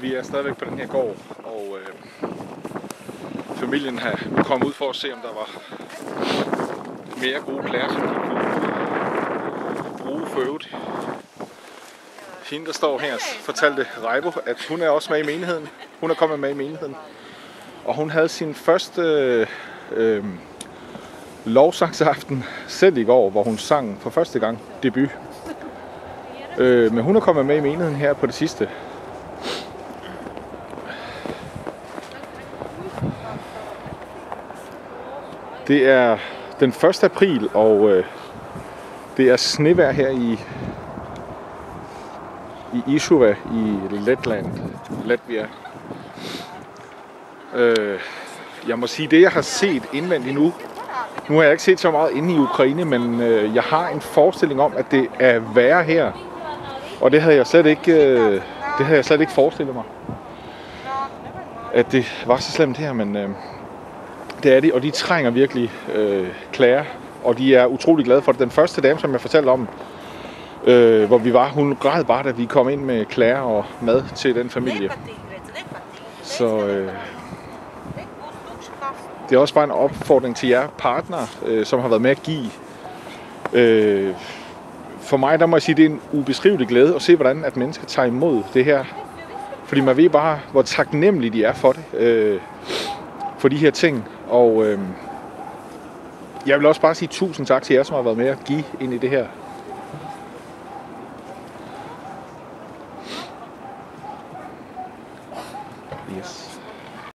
Vi er stadigvæk på den her gård, og familien har kommet ud for at se, om der var mere gode klæder, som de kunne bruge for øvrigt. Hende, der står her, fortalte Reibo, at hun er også med i menigheden. Hun er kommet med i menigheden. Og hun havde sin første lovsangsaften selv i går, hvor hun sang for første gang debut. Men hun er kommet med i menigheden her på det sidste. Det er den 1. april, og det er snevejr her i Išuva i Latvia. Jeg må sige, det jeg har set indvendigt nu har jeg ikke set så meget inde i Ukraine, men jeg har en forestilling om, at det er værre her. Og det havde jeg slet ikke forestillet mig, at det var så slemt her, men det er det, og de trænger virkelig Claire, og de er utrolig glade for det. Den første dame, som jeg fortalte om, hvor vi var, hun græd bare, da vi kom ind med Claire og mad til den familie. Så det er også bare en opfordring til jer partnere, som har været med at give. For mig, der må jeg sige, det er en ubeskrivelig glæde at se, hvordan at mennesker tager imod det her. Fordi man ved bare, hvor taknemmelige de er for det. For de her ting. Og jeg vil også bare sige tusind tak til jer, som har været med at give ind i det her. Yes.